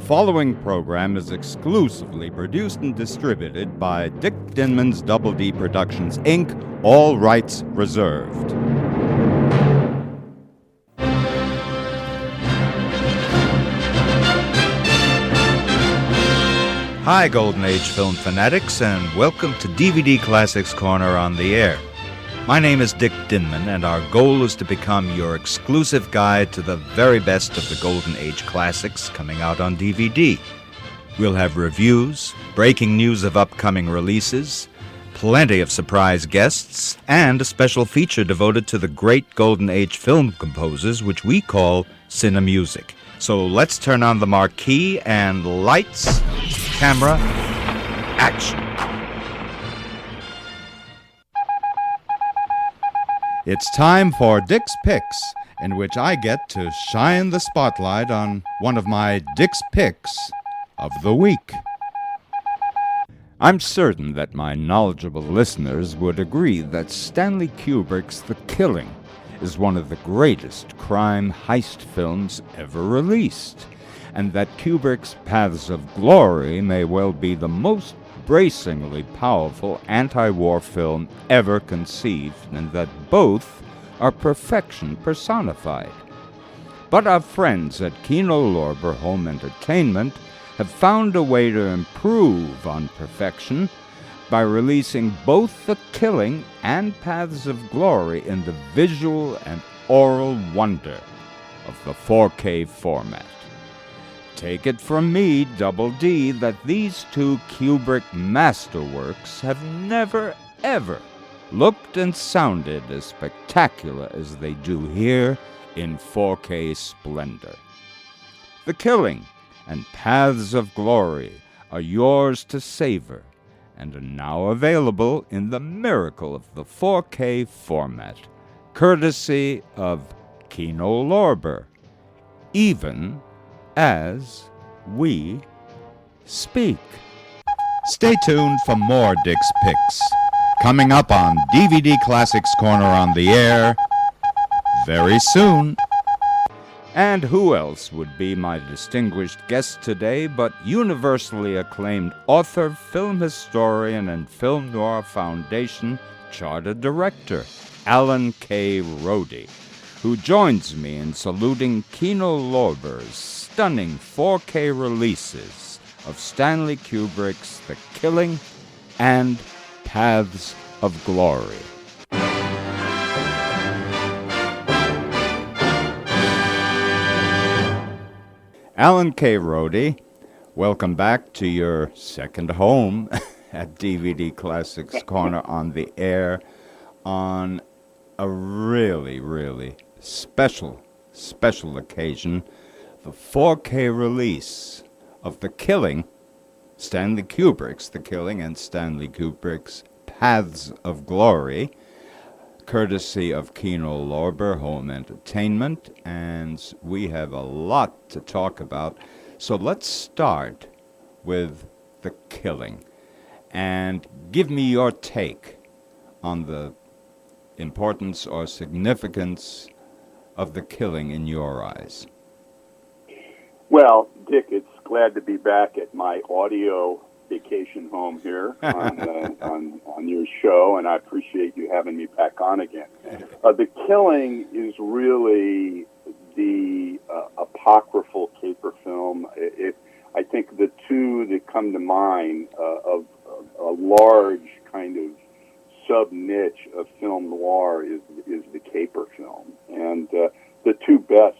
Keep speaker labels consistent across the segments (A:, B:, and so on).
A: following program is exclusively produced and distributed by Dick Dinman's Double D Productions, Inc., all rights reserved. Hi, Golden Age film fanatics, and welcome to DVD Classics Corner on the Air. My name is Dick Dinman, and our goal is to become your exclusive guide to the very best of the Golden Age classics coming out on DVD. We'll have reviews, breaking news of upcoming releases, plenty of surprise guests, and a special feature devoted to the great Golden Age film composers, which we call Cinemusic. So let's turn on the marquee and lights, camera, action. It's time for Dick's Picks, in which I get to shine the spotlight on one of my Dick's Picks of the week. I'm certain that my knowledgeable listeners would agree that Stanley Kubrick's The Killing is one of the greatest crime heist films ever released, and that Kubrick's Paths of Glory may well be the most bracingly powerful anti-war film ever conceived, and that both are perfection personified. But our friends at Kino Lorber'S Home Entertainment have found a way to improve on perfection by releasing both The Killing and Paths of Glory in the visual and oral wonder of the 4K format. Take it from me, Double D, that these two Kubrick masterworks have never, ever looked and sounded as spectacular as they do here in 4K splendor. The Killing and Paths of Glory are yours to savor and are now available in the miracle of the 4K format, courtesy of Kino Lorber, even as we speak. Stay tuned for more Dick's Picks, coming up on DVD Classics Corner on the Air very soon. And who else would be my distinguished guest today but universally acclaimed author, film historian, and Film Noir Foundation charter director, Alan K. Rode, who joins me in saluting Kino Lorber'S stunning 4K releases of Stanley Kubrick's The Killing and Paths of Glory. Alan K. Rode, welcome back to your second home at DVD Classics Corner on the Air on a really, really special occasion, the 4K release of The Killing, Stanley Kubrick's The Killing, and Stanley Kubrick's Paths of Glory, courtesy of Kino Lorber'S Home Entertainment, and we have a lot to talk about. So let's start with The Killing, and give me your take on the importance or significance of The Killing in your eyes.
B: Well, Dick, it's glad to be back at my audio vacation home here on your show, and I appreciate you having me back on again. The Killing is really the apocryphal caper film. I think the two that come to mind of a large kind of sub-niche of film noir is the caper film. And the two best,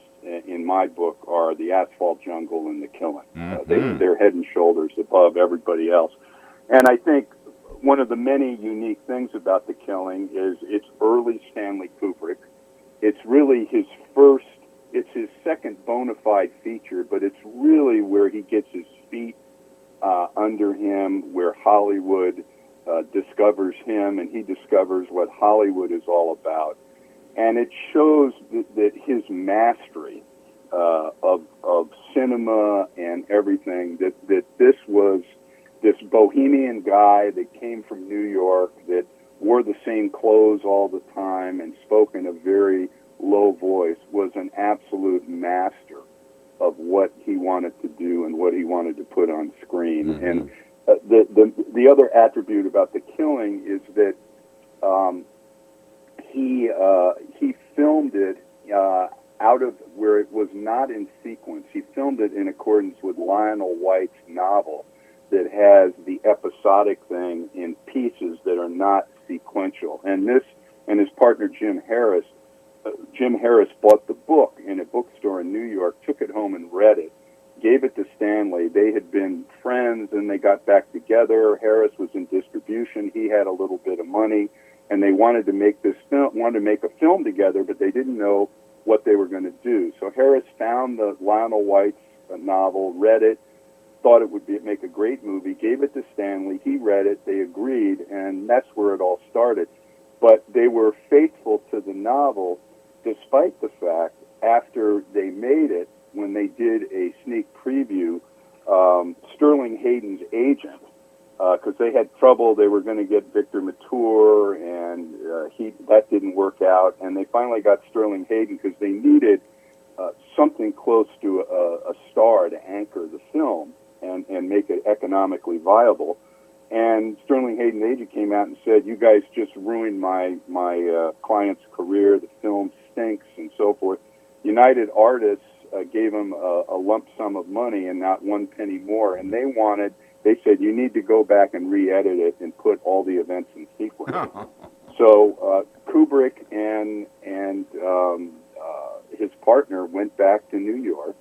B: in my book, are The Asphalt Jungle and The Killing. They're head and shoulders above everybody else. And I think one of the many unique things about The Killing is it's early Stanley Kubrick. It's really it's his second bona fide feature, but it's really where he gets his feet under him, where Hollywood discovers him, and he discovers what Hollywood is all about. And it shows that his mastery of cinema and everything, that this was this bohemian guy that came from New York, that wore the same clothes all the time and spoke in a very low voice, was an absolute master of what he wanted to do and what he wanted to put on screen.
A: Mm-hmm.
B: And the other attribute about The Killing is that he filmed it out of where it was not in sequence. He filmed it in accordance with Lionel White's novel that has the episodic thing in pieces that are not sequential. And this and his partner Jim Harris bought the book in a bookstore in New York, took it home and read it, gave it to Stanley. They had been friends and they got back together. Harris was in distribution. He had a little bit of money, and they wanted to make a film together, but they didn't know what they were going to do. So Harris found the Lionel White's novel, read it, thought it would make a great movie, gave it to Stanley. He read it, they agreed, and that's where it all started. But they were faithful to the novel, despite the fact, after they made it, when they did a sneak preview, Sterling Hayden's agent, because they had trouble, they were going to get Victor Mature, and that didn't work out, and they finally got Sterling Hayden because they needed something close to a star to anchor the film and make it economically viable. And Sterling Hayden's agent came out and said, "You guys just ruined my client's career. The film stinks," and so forth. United Artists gave him a lump sum of money and not one penny more, and they said, "You need to go back and re-edit it and put all the events in sequence." So Kubrick and his partner went back to New York,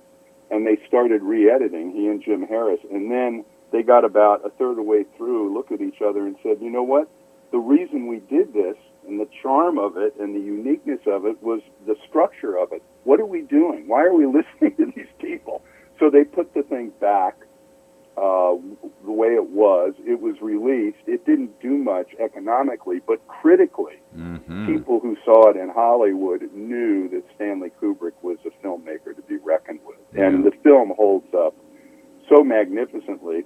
B: and they started re-editing, he and Jim Harris, and then they got about a third of the way through, looked at each other and said, "You know what? The reason we did this and the charm of it and the uniqueness of it was the structure of it. What are we doing? Why are we listening to these people?" So they put the thing back the way it was. It was released. It didn't do much economically, but critically, people who saw it in Hollywood knew that Stanley Kubrick was a filmmaker to be reckoned with. Yeah. And the film holds up so magnificently.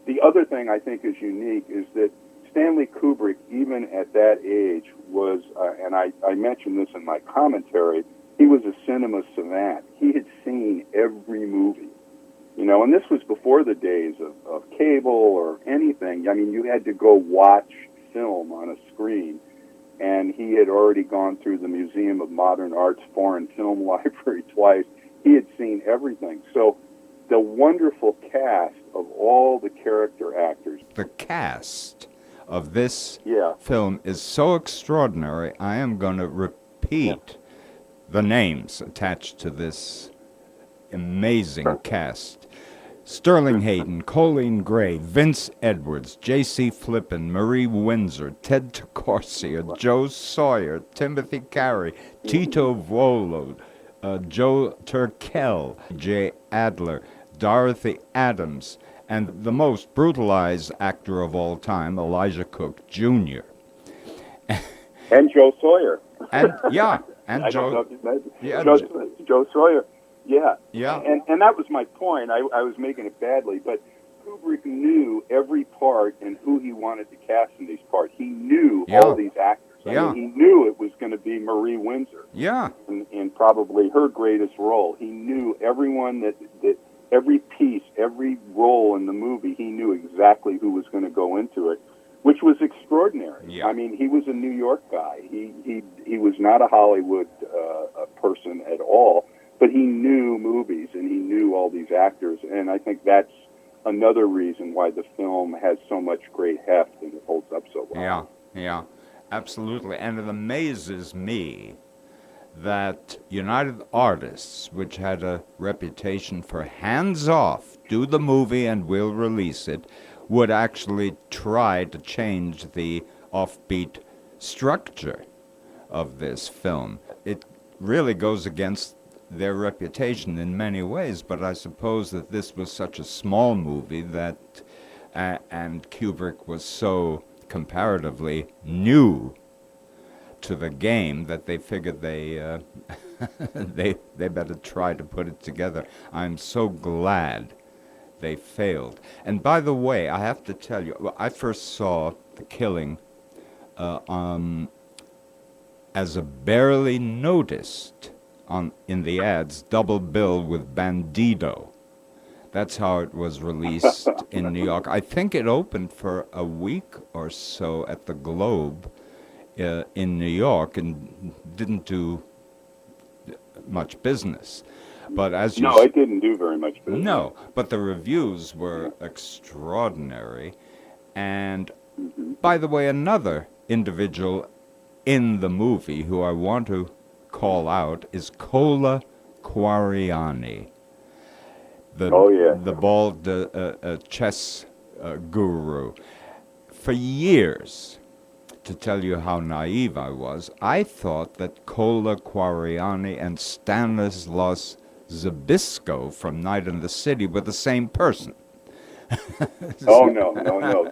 B: The other thing I think is unique is that Stanley Kubrick, even at that age, was, and I mentioned this in my commentary, he was a cinema savant. He had seen every movie. And this was before the days of cable or anything. I mean, you had to go watch film on a screen, and he had already gone through the Museum of Modern Art's Foreign Film Library twice. He had seen everything. So the wonderful cast of all the character actors.
A: The cast of this film is so extraordinary. I am going to repeat the names attached to this amazing cast. Sterling Hayden, Colleen Gray, Vince Edwards, J.C. Flippin, Marie Windsor, Ted Corsier, Joe Sawyer, Timothy Carey, Tito Volo, Joe Turkel, Jay Adler, Dorothy Adams, and the most brutalized actor of all time, Elijah Cook Jr.
B: And Joe Sawyer.
A: And
B: Joe Sawyer. Yeah.
A: Yeah.
B: And that was my point. I was making it badly, but Kubrick knew every part and who he wanted to cast in these parts. He knew all these actors. I mean, he knew it was going to be Marie Windsor.
A: Yeah.
B: In probably her greatest role. He knew everyone that every piece, every role in the movie, he knew exactly who was going to go into it, which was extraordinary.
A: Yeah.
B: I mean, he was a New York guy. He was not a Hollywood person at all. But he knew movies, and he knew all these actors, and I think that's another reason why the film has so much great heft and it holds up so well.
A: Yeah, absolutely. And it amazes me that United Artists, which had a reputation for hands-off, do the movie and we'll release it, would actually try to change the offbeat structure of this film. It really goes against their reputation in many ways, but I suppose that this was such a small movie that, and Kubrick was so comparatively new to the game that they figured they better try to put it together. I'm so glad they failed. And by the way, I have to tell you, I first saw The Killing as a barely noticed in the ads, double bill with Bandido. That's how it was released in New York. I think it opened for a week or so at the Globe in New York and didn't do much business. But as you
B: No, it didn't do very much business.
A: No, but the reviews were extraordinary. And by the way, another individual in the movie who I want to call out is Cola Quariani, the bald chess guru. For years, to tell you how naive I was, I thought that Cola Quariani and Stanislaus Zabisco from Night in the City were the same person.
B: Oh, no.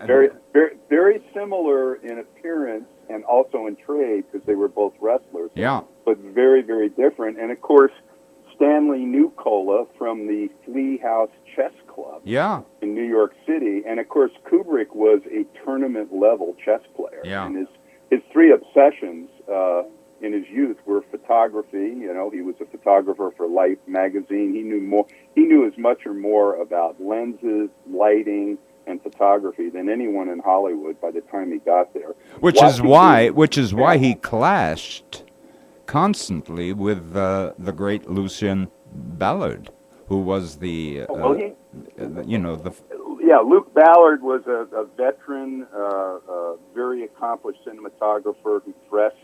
B: Very, very, very similar in appearance and also in trade because they were both wrestlers.
A: Yeah.
B: But very, very different. And, of course, Stanley knew Cola from the Flea House Chess Club in New York City. And, of course, Kubrick was a tournament-level chess player.
A: Yeah.
B: And his three obsessions in his youth were photography. You know, he was a photographer for Life magazine. He knew as much or more about lenses, lighting, and photography than anyone in Hollywood by the time he got there.
A: Which is why he clashed constantly with the great Lucien Ballard, who was
B: Luke Ballard was a veteran, very accomplished cinematographer who dressed,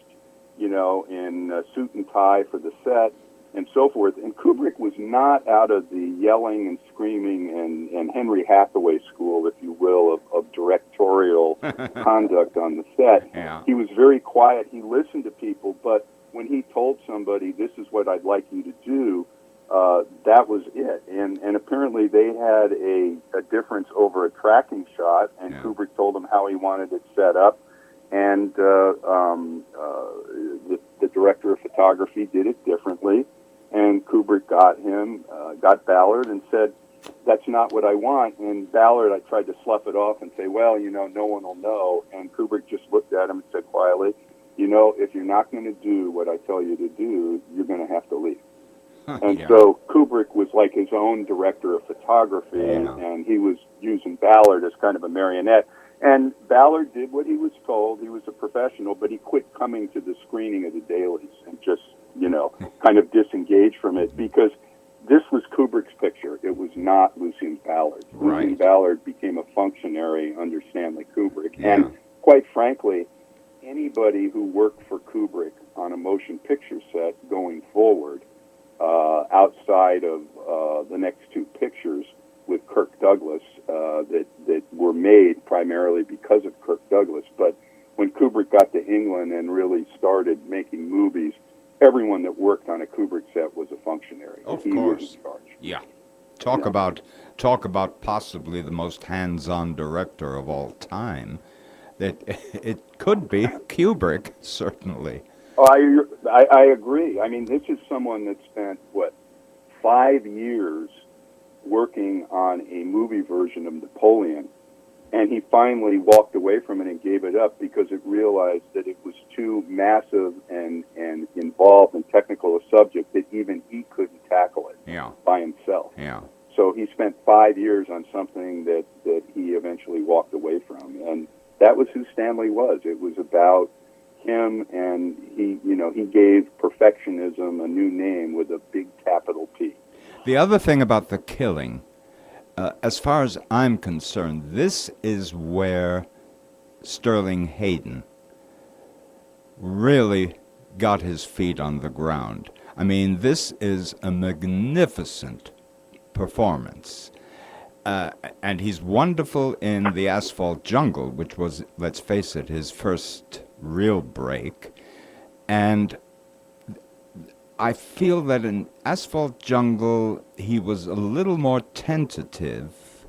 B: in suit and tie for the set and so forth. And Kubrick was not out of the yelling and screaming and Henry Hathaway school, if you will, of directorial conduct on the set.
A: Yeah.
B: He was very quiet. He listened to people, but when he told somebody, this is what I'd like you to do, that was it. And apparently they had a difference over a tracking shot, and Kubrick told him how he wanted it set up. And the director of photography did it differently. And Kubrick got Ballard and said, that's not what I want. And Ballard, I tried to slough it off and say, well, no one will know. And Kubrick just looked at him and said quietly, if you're not going to do what I tell you to do, you're going to have to leave. And so Kubrick was like his own director of photography, and he was using Ballard as kind of a marionette. And Ballard did what he was told. He was a professional, but he quit coming to the screening of the dailies and just, kind of disengaged from it because this was Kubrick's picture. It was not Lucien Ballard.
A: Right.
B: Lucien Ballard became a functionary under Stanley Kubrick. Yeah. And quite frankly, anybody who worked for Kubrick on a motion picture set going forward, outside of the next two pictures with Kirk Douglas that were made primarily because of Kirk Douglas. But when Kubrick got to England and really started making movies, everyone that worked on a Kubrick set was a functionary.
A: Of
B: he
A: course.
B: was in charge.
A: Yeah. Talk about possibly the most hands-on director of all time. That it could be Kubrick, certainly.
B: Oh, I agree. I mean, this is someone that spent, 5 years working on a movie version of Napoleon, and he finally walked away from it and gave it up because it realized that it was too massive and involved and technical a subject that even he couldn't tackle it by himself.
A: Yeah.
B: So he spent 5 years on something that he eventually walked away from, and that was who Stanley was. It was about him, and he gave perfectionism a new name with a big capital P.
A: The other thing about the killing, as far as I'm concerned, this is where Sterling Hayden really got his feet on the ground. I mean, this is a magnificent performance. And he's wonderful in The Asphalt Jungle, which was, let's face it, his first real break. And I feel that in Asphalt Jungle, he was a little more tentative,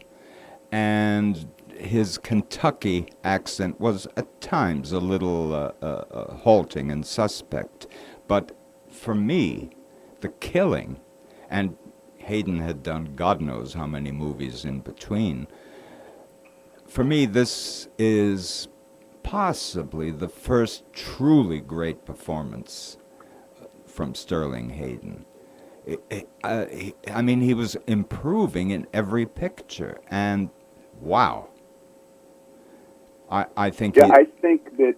A: and his Kentucky accent was at times a little halting and suspect. But for me, the killing, and Hayden had done God knows how many movies in between. For me, this is possibly the first truly great performance from Sterling Hayden. I mean, he was improving in every picture, and wow. I think.
B: Yeah, I think that.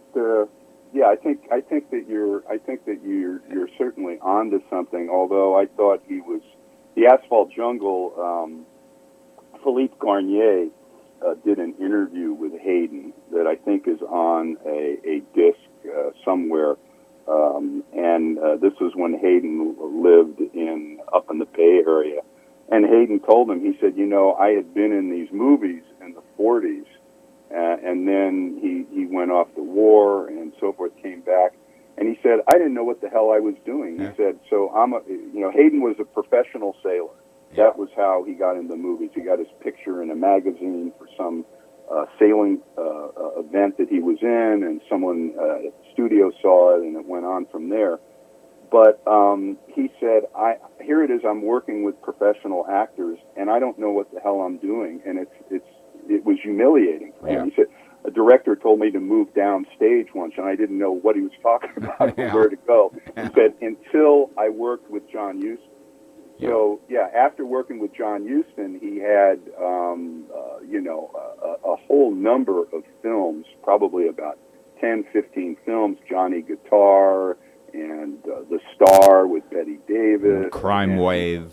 B: I think that you're certainly onto something. Although I thought the Asphalt Jungle. Philippe Garnier did an interview with Hayden that I think is on a disc somewhere. And this was when Hayden lived up in the Bay Area. And Hayden told him, he said, I had been in these movies in the 40s, and then he went off to war and so forth, came back. And he said, I didn't know what the hell I was doing. He said, so Hayden was a professional sailor.
A: Yeah.
B: That was how he got into movies. He got his picture in a magazine for some sailing event that he was in, and someone at the studio saw it, and it went on from there. But he said, here it is, I'm working with professional actors, and I don't know what the hell I'm doing, and it was humiliating for him.
A: Yeah.
B: He said, a director told me to move down stage once, and I didn't know what he was talking about or where to go. He said, until I worked with John Huston. So, after working with John Huston, he had, a whole number of films, probably about 10, 15 films, Johnny Guitar and The Star with Betty Davis.
A: Crime Wave.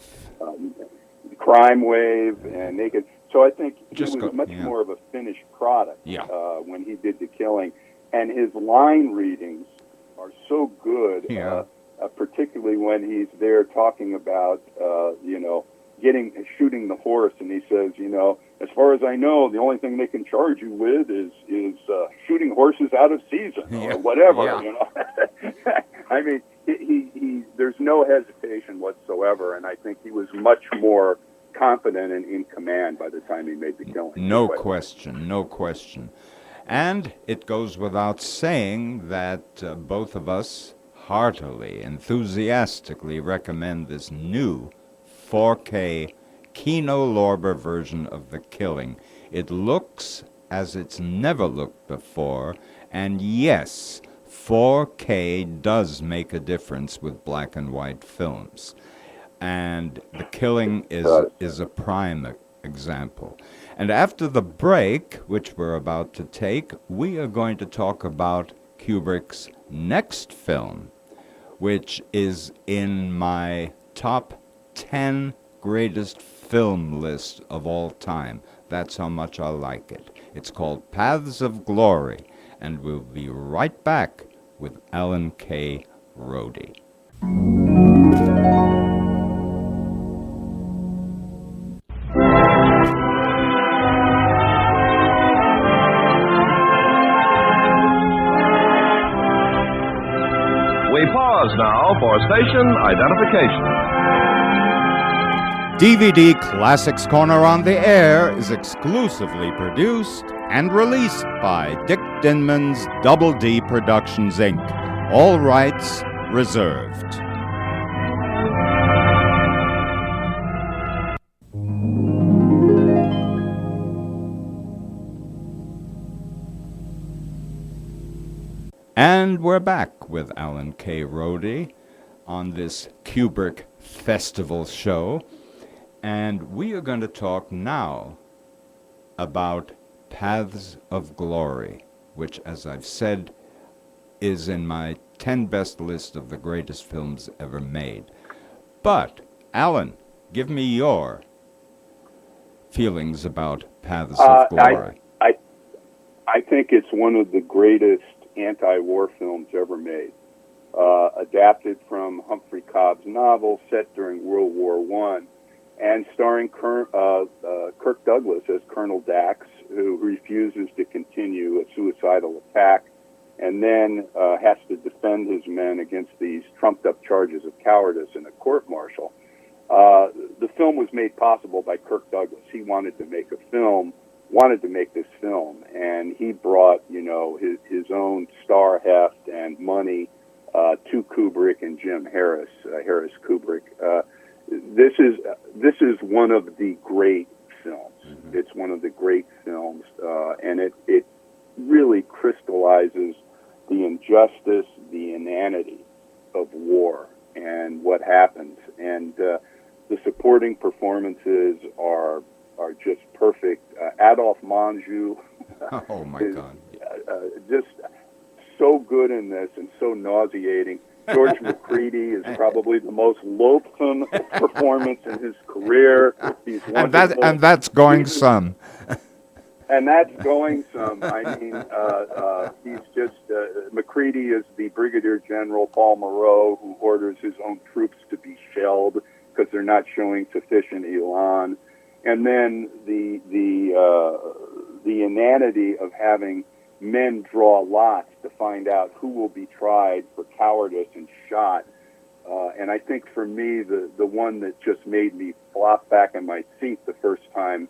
B: Crime Wave and Naked. So I think he was much more of a finished product when he did The Killing. And his line readings are so good. Particularly when he's there talking about, shooting the horse, and he says, as far as I know, the only thing they can charge you with is shooting horses out of season or whatever. I mean, he there's no hesitation whatsoever, and I think he was much more confident and in command by the time he made The Killing.
A: No question. And it goes without saying that both of us heartily, enthusiastically recommend this new 4K Kino Lorber version of The Killing. It looks as it's never looked before, and yes, 4K does make a difference with black and white films. And The Killing is a prime example. And after the break, which we're about to take, we are going to talk about Kubrick's next film, which is in my top 10 greatest film list of all time. That's how much I like it. It's called Paths of Glory, and we'll be right back with Alan K. Rode.
C: We pause now for station identification.
A: DVD Classics Corner on the Air is exclusively produced and released by Dick Dinman's Double D Productions, Inc. All rights reserved. And we're back with Alan K. Rode on this Kubrick Festival show. And we are going to talk now about Paths of Glory, which, as I've said, is in my 10 best list of the greatest films ever made. But, Alan, give me your feelings about Paths of Glory.
B: I think it's one of the greatest anti-war films ever made. Adapted from Humphrey Cobb's novel set during World War I, and starring Kirk Douglas as Colonel Dax, who refuses to continue a suicidal attack and then has to defend his men against these trumped-up charges of cowardice in a court-martial. The film was made possible by Kirk Douglas. He wanted to make this film, and he brought, his own star heft and money to Kubrick and Jim Harris Kubrick. This is one of the great films. Mm-hmm. It's one of the great films, and it really crystallizes the injustice, the inanity of war, and what happens. And the supporting performances are just perfect. Adolphe Menjou
A: Oh my
B: is
A: God!
B: just so good in this and so nauseating. George McCready is probably the most loathsome performance in his career. He's
A: And
B: wonderful.
A: that's going some.
B: And that's going some. I mean, he's just, McCready is the Brigadier General Paul Moreau who orders his own troops to be shelled because they're not showing sufficient elan. And then the inanity of having men draw lots to find out who will be tried for cowardice and shot. And I think for me, the one that just made me flop back in my seat the first time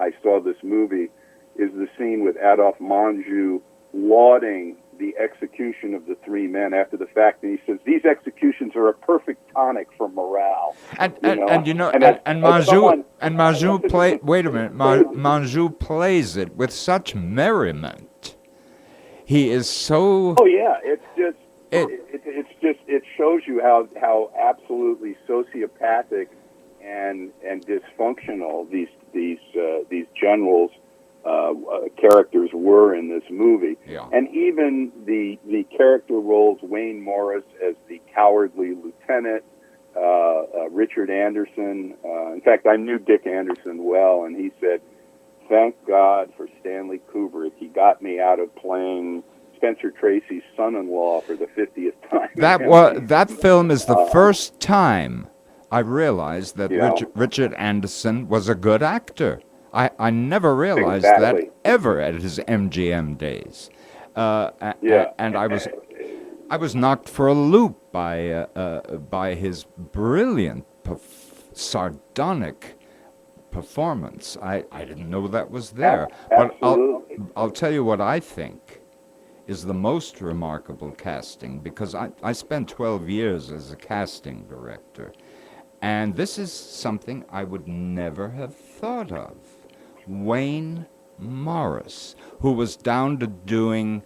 B: I saw this movie is the scene with Adolphe Menjou lauding the execution of the three men after the fact, and he says, "These executions are a perfect tonic for morale."
A: Menjou play. Wait a minute, Menjou plays it with such merriment. He is so.
B: Oh yeah, it shows you how absolutely sociopathic and dysfunctional these generals. Characters were in this movie, and even the character roles, Wayne Morris as the cowardly lieutenant, Richard Anderson. In fact, I knew Dick Anderson well, and he said, "Thank God for Stanley Kubrick. He got me out of playing Spencer Tracy's son-in-law for the 50th time."
A: That film is the first time I realized that Richard Anderson was a good actor. I never realized that ever at his MGM days, and I was knocked for a loop by his brilliant, sardonic performance. I didn't know that was there, but I'll tell you what I think is the most remarkable casting, because I spent 12 years as a casting director, and this is something I would never have thought of. Wayne Morris, who was down to doing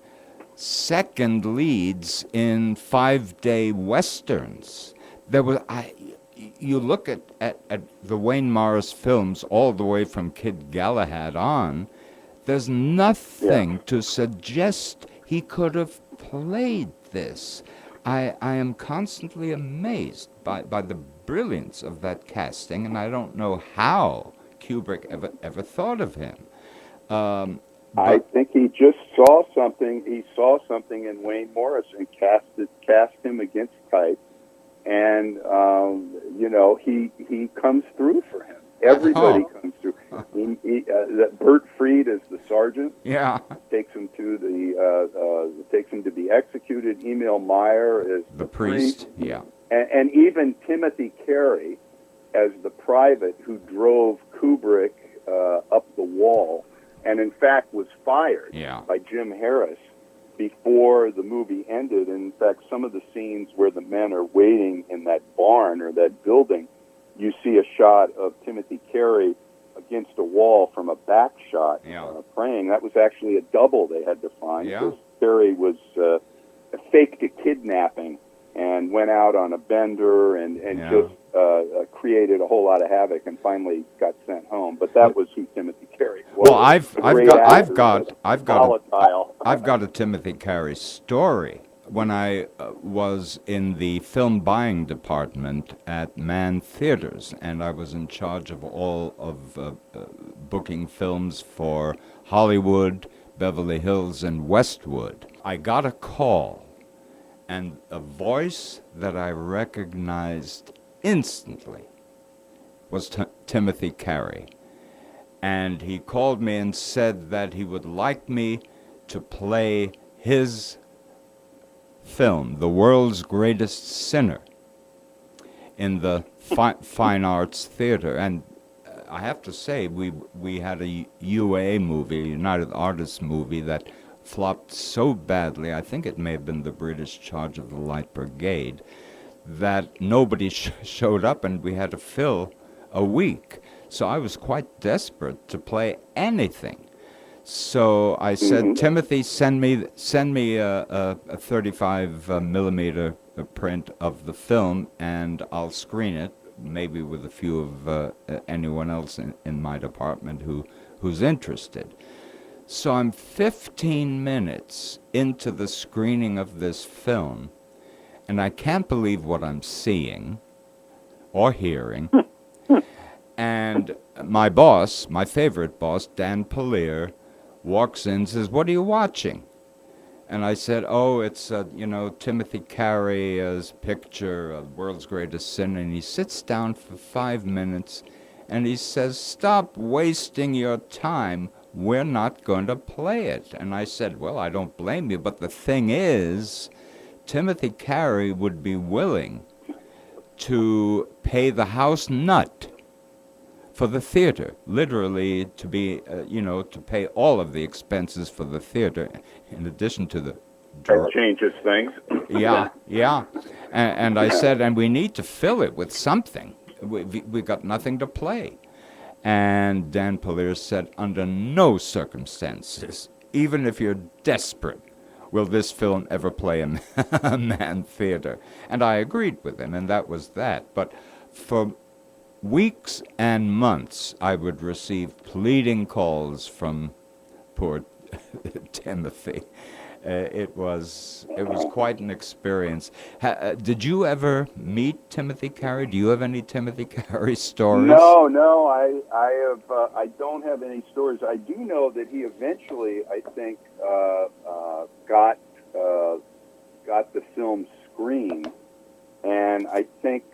A: second leads in 5-day westerns. You look at the Wayne Morris films all the way from Kid Galahad on, there's nothing to suggest he could have played this. I am constantly amazed by the brilliance of that casting, and I don't know how Kubrick ever thought of him.
B: I think he just saw something. He saw something in Wayne Morris and cast him against type, and he comes through for him. Everybody comes through. Bert Freed is the sergeant.
A: Yeah,
B: takes him to be executed. Emil Meyer is
A: the priest. Yeah,
B: and even Timothy Carey as the private who drove Kubrick up the wall, and in fact was fired by Jim Harris before the movie ended. And in fact, some of the scenes where the men are waiting in that barn or that building, you see a shot of Timothy Carey against a wall from a back shot praying. That was actually a double they had to find.
A: Yeah.
B: Carey was faked a kidnapping and went out on a bender and just created a whole lot of havoc and finally got sent home. But that was who Timothy Carey was.
A: Well, I've got a Timothy Carey story. When I was in the film buying department at Mann Theaters, and I was in charge of all of booking films for Hollywood, Beverly Hills, and Westwood, I got a call, and a voice that I recognized instantly was Timothy Carey. And he called me and said that he would like me to play his film, The World's Greatest Sinner, in the Fine Arts Theater. And I have to say, we had a UA movie, a United Artists movie, that flopped so badly, I think it may have been The British Charge of the Light Brigade, that nobody showed up and we had to fill a week. So I was quite desperate to play anything. So I said,
B: Mhm.
A: Timothy, send me a 35 millimeter print of the film, and I'll screen it, maybe with a few of anyone else in my department who's interested. So I'm 15 minutes into the screening of this film, and I can't believe what I'm seeing or hearing. And my boss, my favorite boss, Dan Polier, walks in and says, "What are you watching?" And I said, "Oh, it's, Timothy Carey's picture of World's Greatest Sin." And he sits down for 5 minutes and he says, "Stop wasting your time. We're not going to play it." And I said, "Well, I don't blame you, but the thing is, Timothy Carey would be willing to pay the house nut for the theater, literally to be, to pay all of the expenses for the theater, in addition to the...
B: That changes things.
A: Yeah. And I said, and we need to fill it with something. We got nothing to play. And Dan Polier said, under no circumstances, even if you're desperate, will this film ever play in a Man Theater. And I agreed with him, and that was that. But for weeks and months, I would receive pleading calls from poor Timothy. It was quite an experience. Did you ever meet Timothy Carey? Do you have any Timothy Carey stories?
B: No, I don't have any stories. I do know that he eventually, I think, got the film screened, and I think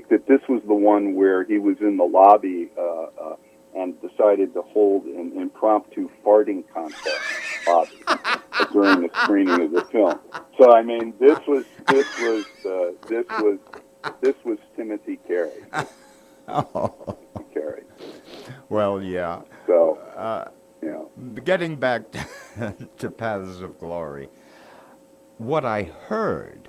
B: that this was the one where he was in the lobby and decided to hold an impromptu farting contest during the screening of the film. So I mean, this was Timothy Carey.
A: Oh.
B: Carey.
A: Well, yeah.
B: So,
A: getting back to Paths of Glory, what I heard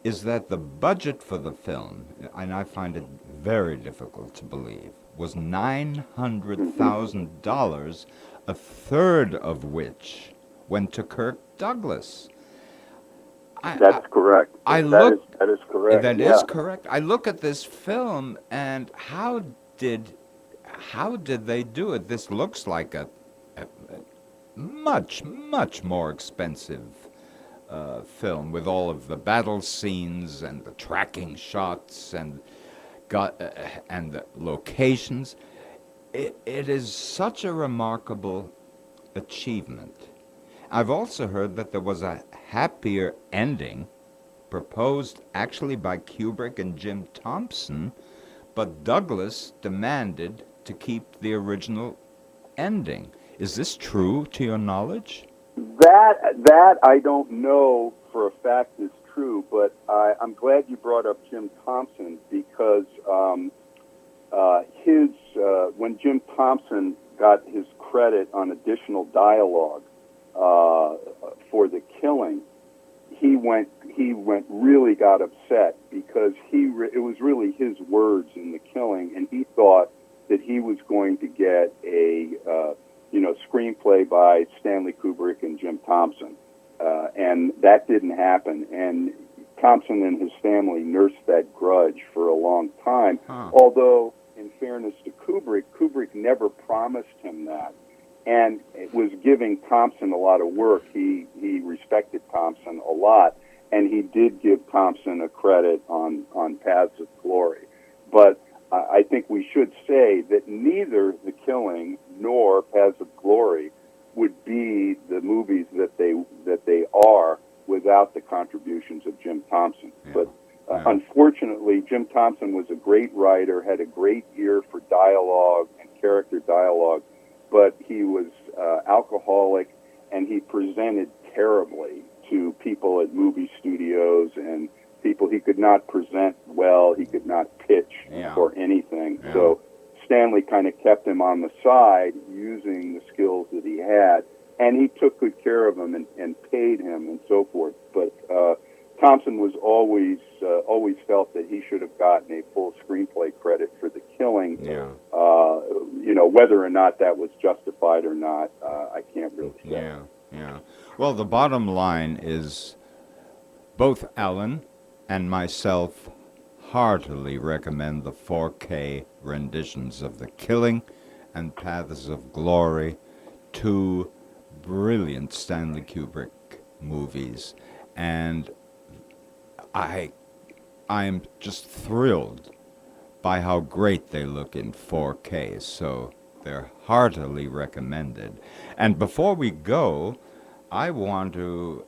A: is that the budget for the film, and I find it very difficult to believe, was $900,000, a third of which went to Kirk Douglas.
B: That's correct. That is correct.
A: That is correct. I look at this film, and how did they do it? This looks like a much, much more expensive film, with all of the battle scenes and the tracking shots and the locations. It is such a remarkable achievement. I've also heard that there was a happier ending proposed actually by Kubrick and Jim Thompson, but Douglas demanded to keep the original ending. Is this true to your knowledge?
B: That I don't know for a fact is true, but I'm glad you brought up Jim Thompson, because when Jim Thompson got his credit on additional dialogue for The Killing, he really got upset, because it was really his words in The Killing, and he thought that he was going to get a screenplay by Stanley Kubrick and Jim Thompson, and that didn't happen. And Thompson and his family nursed that grudge for a long time. Although, in fairness to Kubrick never promised him that, and it was giving Thompson a lot of work. He respected Thompson a lot, and he did give Thompson a credit on Paths of Glory. But I think we should say that neither The Killing nor Paths of Glory would be the movies that they are without the contributions of Jim Thompson. Yeah. But unfortunately, Jim Thompson was a great writer, had a great ear for dialogue and character dialogue, but he was alcoholic, and he presented terribly to people at movie studios and people. He could not present well, he could not pitch or anything. Yeah. So Stanley kind of kept him on the side, using the skills that he had, and he took good care of him and paid him and so forth. But Thompson was always felt that he should have gotten a full screenplay credit for The Killing.
A: Yeah.
B: Whether or not that was justified or not, I can't really say.
A: Yeah, yeah. Well, the bottom line is both Alan and myself heartily recommend the 4K renditions of The Killing and Paths of Glory, two brilliant Stanley Kubrick movies. And I'm just thrilled by how great they look in 4K, so they're heartily recommended. And before we go, I want to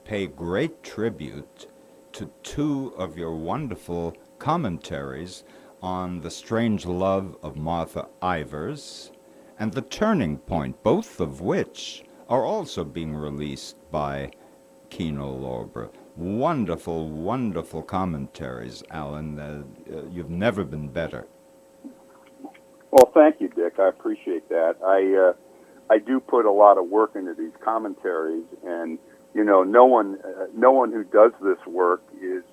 A: pay great tribute to two of your wonderful commentaries on The Strange Love of Martha Ivers and The Turning Point, both of which are also being released by Kino Lorber. Wonderful, wonderful commentaries, Alan. You've never been better.
B: Well, thank you, Dick. I appreciate that. I do put a lot of work into these commentaries, and no one who does this work is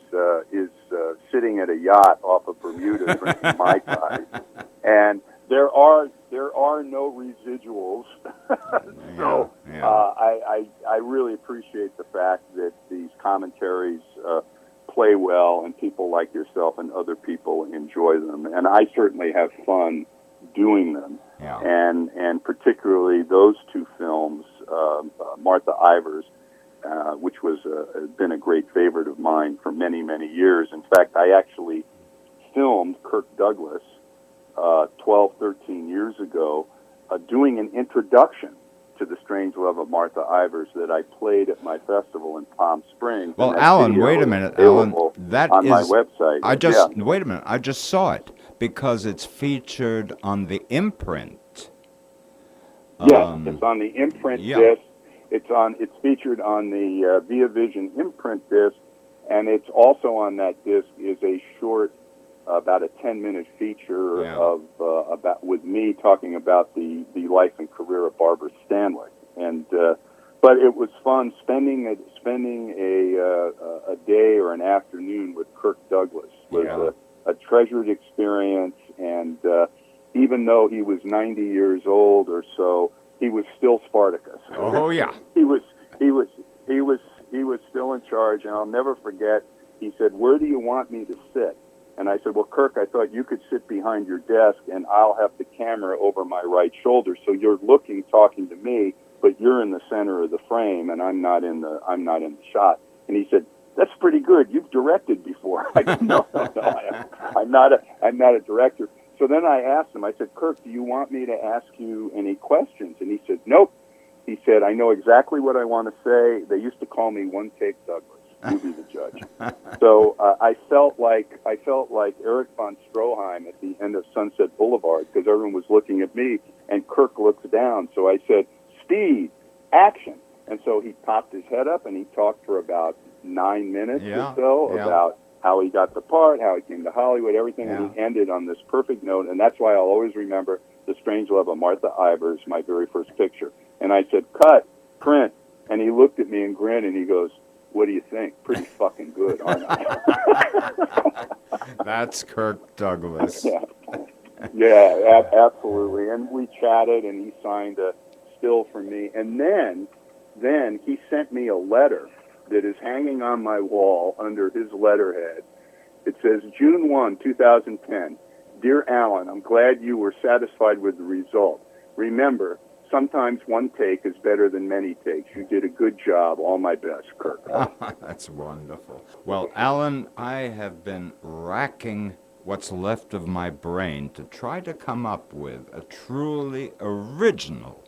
B: sitting at a yacht off of Bermuda drinking Mai Tai, and there are no residuals. So I really appreciate the fact that these commentaries play well, and people like yourself and other people enjoy them, and I certainly have fun doing them.
A: Yeah.
B: And particularly those two films, Martha Ivers, which has been a great favorite of mine for many, many years. In fact, I actually filmed Kirk Douglas 12, 13 years ago, doing an introduction to The Strange Love of Martha Ivers that I played at my festival in Palm Springs.
A: Well, Alan, wait a minute, Alan. That
B: on
A: is
B: my website.
A: Wait a minute. I just saw it because it's featured on the imprint.
B: Yes, it's on the imprint disc. It's featured on the Via Vision imprint disc, and it's also on that disc is a short, about a 10-minute feature about with me talking about the life and career of Barbara Stanley, and but it was fun spending a day or an afternoon with Kirk Douglas. Was a treasured experience, and even though he was 90 years old or so, he was still Spartacus.
A: Oh yeah,
B: he was still in charge, and I'll never forget. He said, "Where do you want me to sit?" And I said, "Well, Kirk, I thought you could sit behind your desk, and I'll have the camera over my right shoulder, so you're talking to me, but you're in the center of the frame, and I'm not in the shot." And he said, "That's pretty good. You've directed before." I said, No, I'm not a director. So then I asked him. I said, "Kirk, do you want me to ask you any questions?" And he said, "Nope." He said, "I know exactly what I want to say. They used to call me One Take Douglas. You be the judge." So I felt like Erich von Stroheim at the end of Sunset Boulevard, because everyone was looking at me, and Kirk looks down. So I said, "Speed, action." And so he popped his head up, and he talked for about 9 minutes or so about how he got the part, how he came to Hollywood, everything, and he ended on this perfect note. And that's why I'll always remember The Strange Love of Martha Ivers, my very first picture. And I said, "Cut, print." And he looked at me and grinned, and he goes, "What do you think? Pretty fucking good, aren't I?"
A: That's Kirk Douglas.
B: Yeah, absolutely. And we chatted, and he signed a still for me. And then he sent me a letter that is hanging on my wall under his letterhead. It says, "June 1, 2010. Dear Alan, I'm glad you were satisfied with the result. Remember, sometimes one take is better than many takes. You did a good job. All my best, Kirk."
A: That's wonderful. Well, Alan, I have been racking what's left of my brain to try to come up with a truly original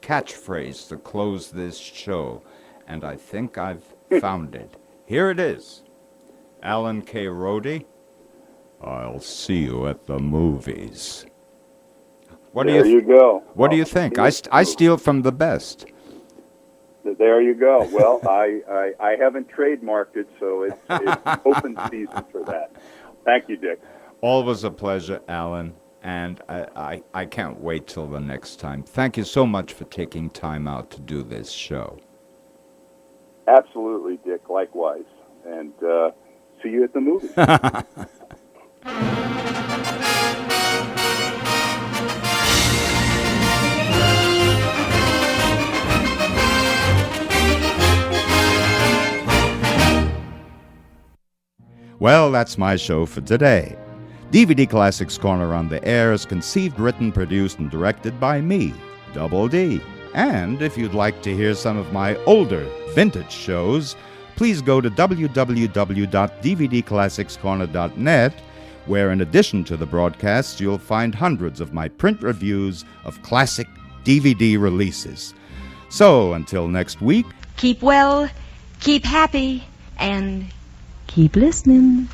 A: catchphrase to close this show, and I think I've found it. Here it is. Alan K. Rhodey, I'll see you at the movies.
B: There you go.
A: What do you think? I steal from the best.
B: There you go. Well, I haven't trademarked it, so it's open season for that. Thank you, Dick.
A: Always a pleasure, Alan, and I can't wait till the next time. Thank you so much for taking time out to do this show.
B: Absolutely, Dick. Likewise. and see you at the movie.
A: Well, that's my show for today. DVD Classics Corner on the Air is conceived, written, produced, and directed by me, Double D. And if you'd like to hear some of my older, vintage shows, please go to www.dvdclassicscorner.net, where in addition to the broadcasts, you'll find hundreds of my print reviews of classic DVD releases. So, until next week,
D: keep well, keep happy, and keep listening.